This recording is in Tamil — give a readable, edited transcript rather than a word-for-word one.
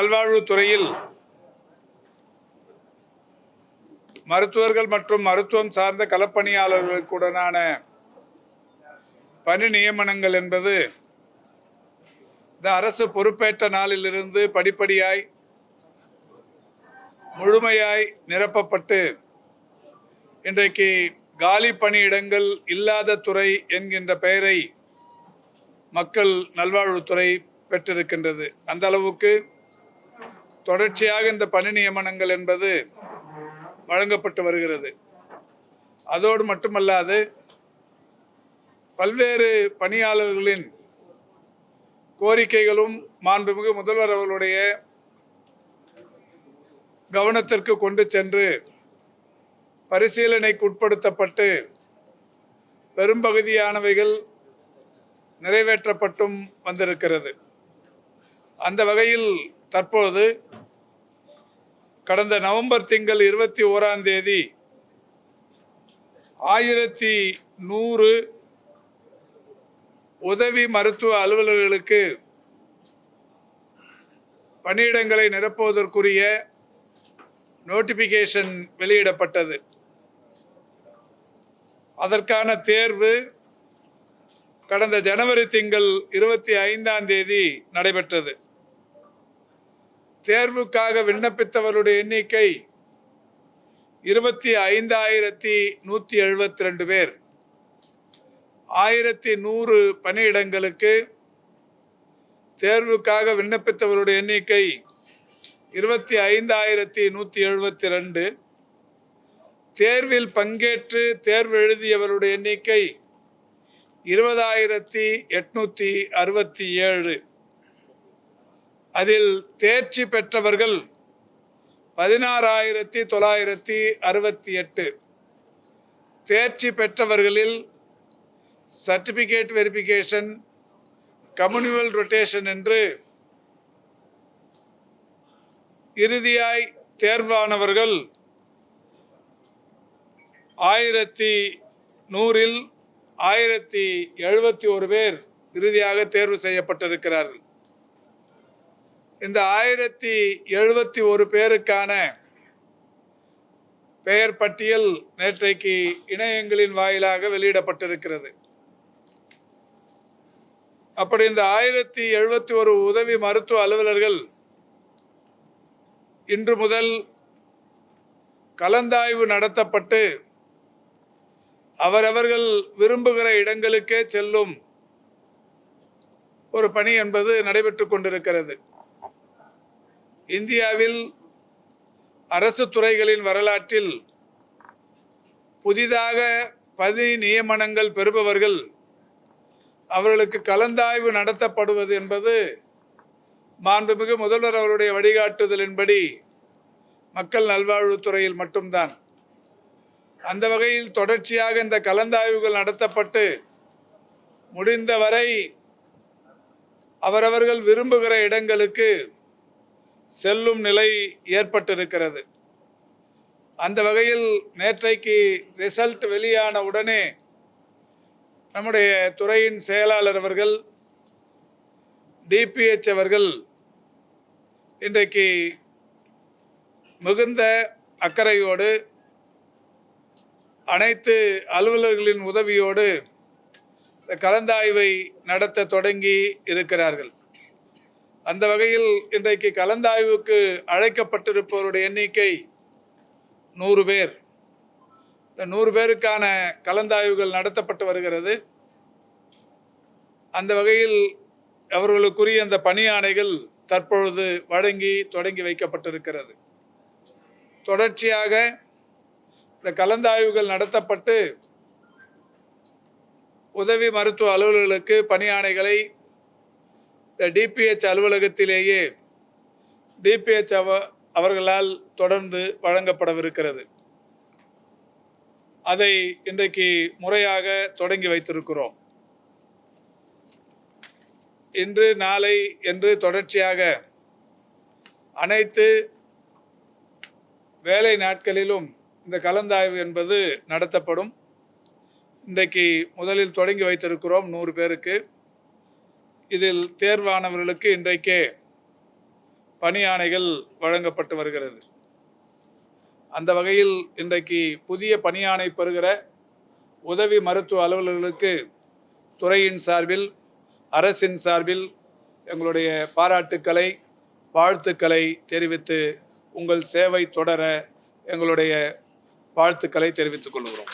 நல்வாழ்வுத்துறையில் மருத்துவர்கள் மற்றும் மருத்துவம் சார்ந்த களப்பணியாளர்களுக்குடனான பணி நியமனங்கள் என்பது இந்த அரசு பொறுப்பேற்ற நாளிலிருந்து படிப்படியாய் முழுமையாய் நிரப்பப்பட்டு இன்றைக்கு காலி பணியிடங்கள் இல்லாத துறை என்கின்ற பெயரை மக்கள் நல்வாழ்வுத்துறை பெற்றிருக்கின்றது. அந்த அளவுக்கு தொடர்ச்சியாக இந்த பணி நியமனங்கள் என்பது வழங்கப்பட்டு வருகிறது. அதோடு மட்டுமல்லாது பல்வேறு பணியாளர்களின் கோரிக்கைகளும் மாண்புமிகு முதல்வர் அவர்களுடைய கவனத்திற்கு கொண்டு சென்று பரிசீலனைக்கு உட்படுத்தப்பட்டு பெரும்பகுதியானவைகள் நிறைவேற்றப்பட்டும் வந்திருக்கிறது. அந்த வகையில் தற்போது கடந்த நவம்பர் திங்கள் 21ஆம் தேதி 1100 உதவி மருத்துவ அலுவலர்களுக்கு பணியிடங்களை நிரப்புவதற்குரிய நோட்டிபிகேஷன் வெளியிடப்பட்டது. அதற்கான தேர்வு கடந்த ஜனவரி திங்கள் 25ஆம் தேதி நடைபெற்றது. தேர்வுக்காக விண்ணப்பித்தவருடைய எண்ணிக்கை 25,172 பேர். 1100 பணியிடங்களுக்கு தேர்வுக்காக விண்ணப்பித்தவருடைய எண்ணிக்கை 25,172. தேர்வில் பங்கேற்று தேர்வு எழுதியவருடைய எண்ணிக்கை 20,867. அதில் தேர்ச்சி பெற்றவர்கள் 16,968. தேர்ச்சி பெற்றவர்களில் சர்டிபிகேட் வெரிஃபிகேஷன், கம்யூனிவல் ரொட்டேஷன் என்று இறுதியாய் தேர்வானவர்கள் 1100-இல் 1071 பேர் இறுதியாக தேர்வு செய்யப்பட்டிருக்கிறார்கள். இந்த 1071 பேருக்கான பெயர் பட்டியல் நேற்றைக்கு இணையங்களின் வாயிலாக வெளியிடப்பட்டிருக்கிறது. அப்படி இந்த 1071 உதவி மருத்துவ அலுவலர்கள் இன்று முதல் கலந்தாய்வு நடத்தப்பட்டு அவரவர்கள் விரும்புகிற இடங்களுக்கே செல்லும் ஒரு பணி என்பது நடைபெற்று கொண்டிருக்கிறது. இந்தியாவில் அரசு துறைகளின் வரலாற்றில் புதிதாக பணி நியமனங்கள் பெறுபவர்கள் அவர்களுக்கு கலந்தாய்வு நடத்தப்படுவது என்பது மாண்புமிகு முதல்வர் அவருடைய வழிகாட்டுதலின்படி மக்கள் நல்வாழ்வுத்துறையில் மட்டும்தான். அந்த வகையில் தொடர்ச்சியாக இந்த கலந்தாய்வுகள் நடத்தப்பட்டு முடிந்தவரை அவரவர்கள் விரும்புகிற இடங்களுக்கு செல்லும் நிலை ஏற்பட்டிருக்கிறது. அந்த வகையில் நேற்றைக்கு ரிசல்ட் வெளியான உடனே நம்முடைய துறையின் செயலாளர் அவர்கள், டிபிஎச் அவர்கள் இன்றைக்கு மிகுந்த அக்கறையோடு அனைத்து அலுவலர்களின் உதவியோடு இந்த கலந்தாய்வை நடத்த தொடங்கி இருக்கிறார்கள். அந்த வகையில் இன்றைக்கு கலந்தாய்வுக்கு அழைக்கப்பட்டிருப்பவருடைய எண்ணிக்கை 100 பேர். இந்த 100 பேருக்கான கலந்தாய்வுகள் நடத்தப்பட்டு வருகிறது. அந்த வகையில் அவர்களுக்குரிய அந்த பணி ஆணைகள் தற்பொழுது வழங்கி தொடங்கி வைக்கப்பட்டிருக்கிறது. தொடர்ச்சியாக இந்த கலந்தாய்வுகள் நடத்தப்பட்டு உதவி மருத்துவ அலுவலர்களுக்கு பணி ஆணைகளை இந்த டிபிஎச் அலுவலகத்திலேயே டிபிஎச் அவர்களால் தொடர்ந்து வழங்கப்படவிருக்கிறது. அதை இன்றைக்கு முறையாக தொடங்கி வைத்திருக்கிறோம். இன்று நாளை என்று தொடர்ச்சியாக அனைத்து வேலை நாட்களிலும் இந்த கலந்தாய்வு என்பது நடத்தப்படும். இன்றைக்கு முதலில் தொடங்கி வைத்திருக்கிறோம் 100 பேருக்கு. இதில் தேர்வானவர்களுக்கு இன்றைக்கே பணி ஆணைகள் வழங்கப்பட்டு வருகிறது. அந்த வகையில் இன்றைக்கு புதிய பணி ஆணை பெறுகிற உதவி மருத்துவ அலுவலர்களுக்கு துறையின் சார்பில், அரசின் சார்பில் எங்களுடைய பாராட்டுக்களை, வாழ்த்துக்களை தெரிவித்து உங்கள் சேவை தொடர எங்களுடைய வாழ்த்துக்களை தெரிவித்துக் கொள்கிறோம்.